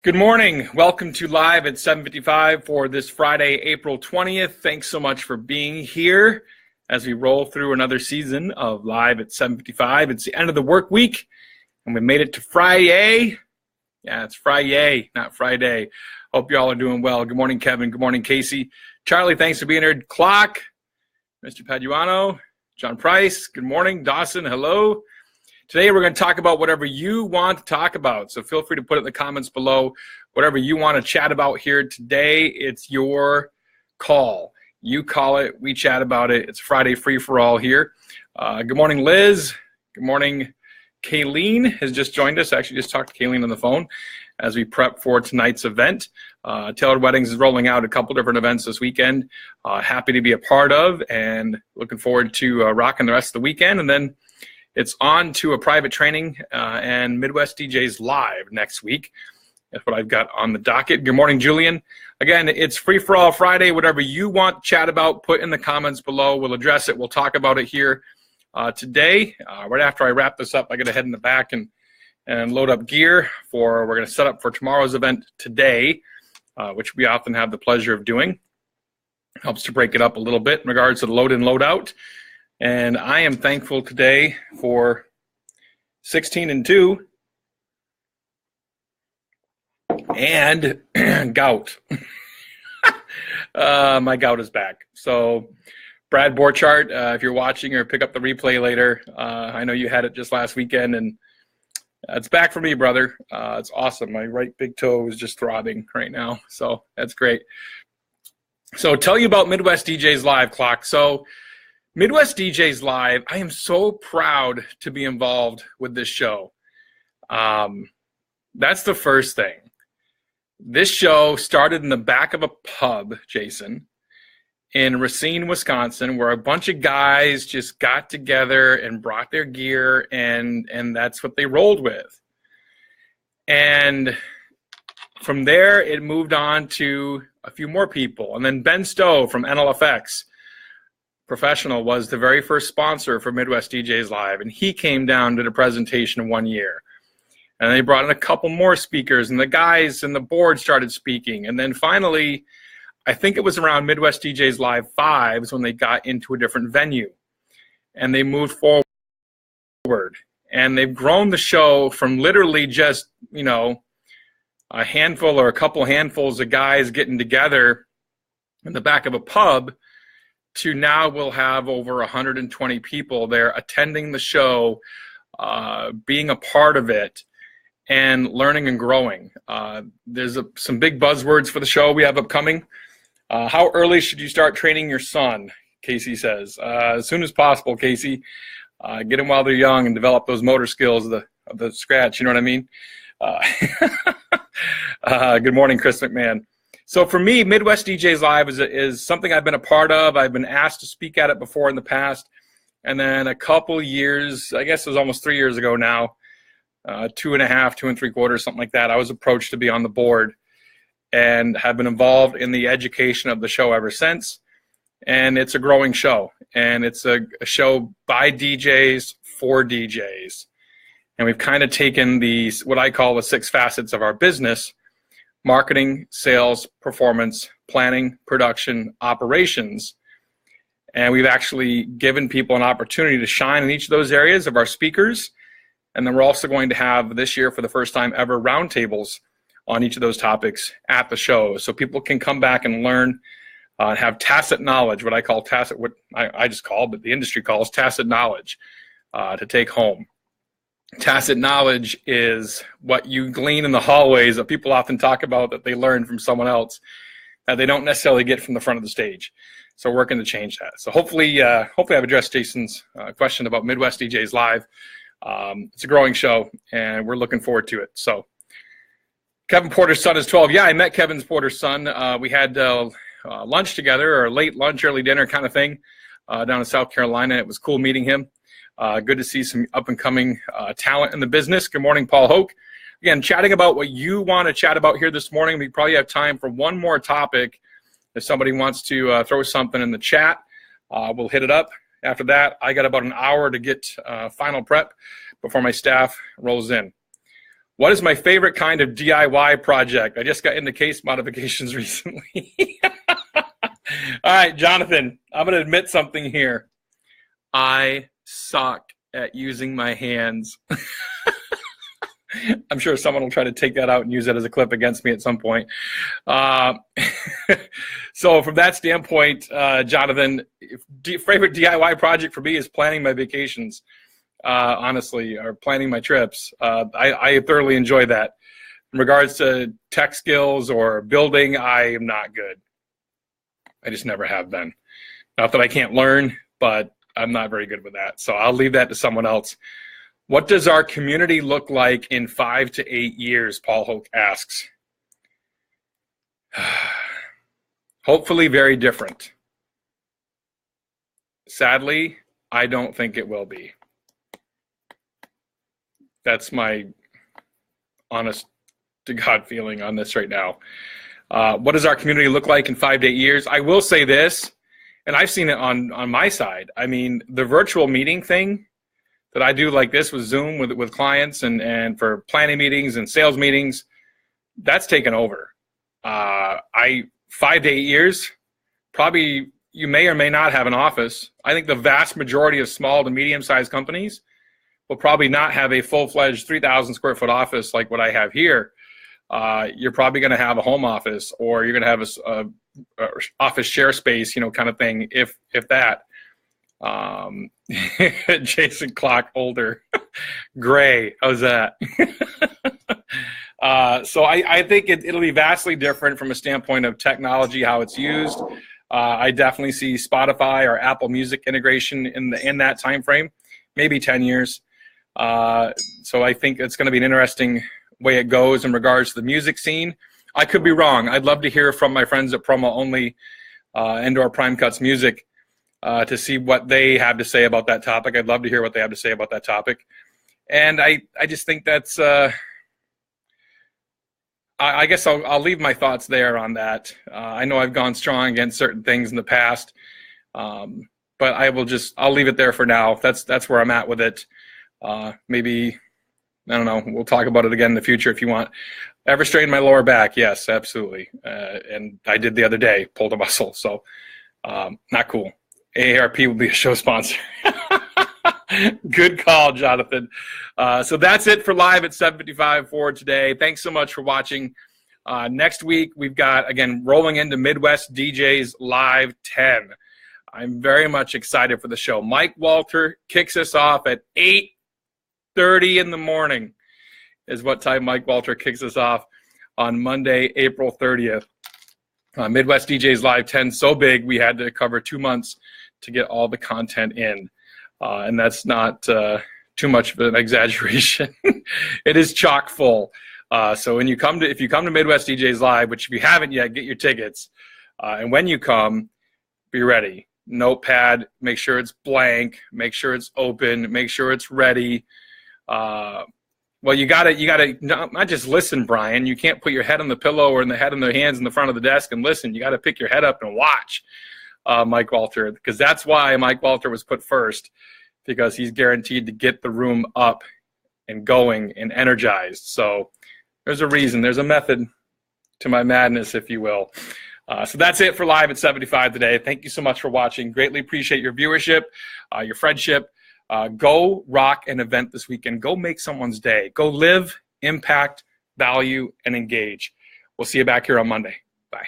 Good morning. Welcome to Live at 7:55 for this Friday, April 20th. Thanks so much for being here as we roll through another season of Live at 7:55. It's the end of the work week, and we made it to Friday. Yeah, it's Friday, not Friday. Hope you all are doing well. Good morning, Kevin. Good morning, Casey. Charlie, thanks for being here. Clock, Mr. Paduano, John Price, good morning. Dawson, hello. Today we're going to talk about whatever you want to talk about. So feel free to put it in the comments below. Whatever you want to chat about here today, it's your call. You call it, we chat about it. It's Friday free for all here. Good morning, Liz. Good morning, Kayleen has just joined us. I actually just talked to Kayleen on the phone as we prep for tonight's event. Tailored Weddings is rolling out a couple different events this weekend. Happy to be a part of and looking forward to rocking the rest of the weekend. And then it's on to a private training and Midwest DJs Live next week. That's what I've got on the docket. Good morning, Julian. Again, it's Free for All Friday. Whatever you want to chat about, put in the comments below. We'll address it. We'll talk about it here today. Right after I wrap this up, I got to head in the back and load up gear we're going to set up for tomorrow's event today, which we often have the pleasure of doing. Helps to break it up a little bit in regards to the load in, load out. And I am thankful today for 16-2 and gout. My gout is back. So Brad Borchardt, if you're watching or pick up the replay later, I know you had it just last weekend, and it's back for me, brother. It's awesome. My right big toe is just throbbing right now. So that's great. So tell you about Midwest DJs Live, Clock. So Midwest DJs Live, I am so proud to be involved with this show. That's the first thing. This show started in the back of a pub, Jason, in Racine, Wisconsin, where a bunch of guys just got together and brought their gear, and that's what they rolled with. And from there, it moved on to a few more people. And then Ben Stowe from NLFX Professional was the very first sponsor for Midwest DJs Live, and he came down to the presentation 1 year. And they brought in a couple more speakers, and the guys and the board started speaking. And then finally, I think it was around Midwest DJs Live 5s when they got into a different venue. And they moved forward. And they've grown the show from literally just, a handful or a couple handfuls of guys getting together in the back of a pub to now we'll have over 120 people there attending the show, being a part of it, and learning and growing. There's some big buzzwords for the show we have upcoming. How early should you start training your son? Casey says. As soon as possible, Casey. Get them while they're young and develop those motor skills of the scratch. You know what I mean? Good morning, Chris McMahon. So for me, Midwest DJs Live is something I've been a part of. I've been asked to speak at it before in the past. And then a couple years, I guess it was almost 3 years ago now, 2.5, 2 3/4, something like that, I was approached to be on the board and have been involved in the education of the show ever since. And it's a growing show. And it's a show by DJs for DJs. And we've kind of taken what I call the 6 facets of our business: marketing, sales, performance, planning, production, operations. And we've actually given people an opportunity to shine in each of those areas of our speakers. And then we're also going to have this year, for the first time ever, roundtables on each of those topics at the show. So people can come back and learn, have tacit knowledge, what I call tacit, what I just call, but the industry calls tacit knowledge to take home. Tacit knowledge is what you glean in the hallways that people often talk about that they learn from someone else that they don't necessarily get from the front of the stage. So we're working to change that. So hopefully I've addressed Jason's question about Midwest DJs Live. It's a growing show, and we're looking forward to it. So Kevin Porter's son is 12. Yeah, I met Kevin Porter's son. We had lunch together, or late lunch, early dinner kind of thing down in South Carolina. It was cool meeting him. Good to see some up-and-coming talent in the business. Good morning, Paul Hoke. Again, chatting about what you want to chat about here this morning. We probably have time for one more topic. If somebody wants to throw something in the chat, we'll hit it up. After that, I got about an hour to get final prep before my staff rolls in. What is my favorite kind of DIY project? I just got into case modifications recently. All right, Jonathan, I'm going to admit something here. I suck at using my hands. I'm sure someone will try to take that out and use it as a clip against me at some point. So from that standpoint, Jonathan, favorite DIY project for me is planning my vacations, honestly, or planning my trips. I thoroughly enjoy that. In regards to tech skills or building, I am not good. I just never have been. Not that I can't learn, but I'm not very good with that. So I'll leave that to someone else. What does our community look like in 5 to 8 years? Paul Hoke asks. Hopefully very different. Sadly, I don't think it will be. That's my honest to God feeling on this right now. What does our community look like in 5 to 8 years? I will say this, and I've seen it on my side. I mean, the virtual meeting thing that I do like this with Zoom with clients and for planning meetings and sales meetings, that's taken over. 5 to 8 years, probably you may or may not have an office. I think the vast majority of small to medium-sized companies will probably not have a full-fledged 3,000 square foot office like what I have here. You're probably going to have a home office, or you're going to have a office share space, kind of thing, if that. Jason Clock, older, gray. How's that? So I think it'll be vastly different from a standpoint of technology, how it's used. I definitely see Spotify or Apple Music integration in that time frame, maybe 10 years. So I think it's going to be an interesting way it goes in regards to the music scene. I could be wrong. I'd love to hear from my friends at Promo Only and/or Prime Cuts Music to see what they have to say about that topic. I'd love to hear what they have to say about that topic. And I just think that's, I guess I'll leave my thoughts there on that. I know I've gone strong against certain things in the past, but I'll leave it there for now. That's where I'm at with it. Maybe, I don't know, we'll talk about it again in the future if you want. Ever strained my lower back? Yes, absolutely. And I did the other day, pulled a muscle. So not cool. AARP will be a show sponsor. Good call, Jonathan. So that's it for Live at 7:55 for today. Thanks so much for watching. Next week, we've got, again, rolling into Midwest DJs Live 10. I'm very much excited for the show. Mike Walter kicks us off at 8:30 in the morning is what time Mike Walter kicks us off on Monday, April 30th. Midwest DJs Live 10, so big we had to cover 2 months to get all the content in. And that's not too much of an exaggeration. It is chock full. So if you come to Midwest DJs Live, which if you haven't yet, get your tickets. And when you come, be ready. Notepad, make sure it's blank, make sure it's open, make sure it's ready. Well, you gotta not just listen, Brian. You can't put your head on the pillow or in the head on the hands in the front of the desk and listen. You got to pick your head up and watch Mike Walter, because that's why Mike Walter was put first, because he's guaranteed to get the room up and going and energized. So there's a reason. There's a method to my madness, if you will. So that's it for Live at 75 today. Thank you so much for watching. Greatly appreciate your viewership, your friendship. Go rock an event this weekend. Go make someone's day. Go live, impact, value, and engage. We'll see you back here on Monday. Bye.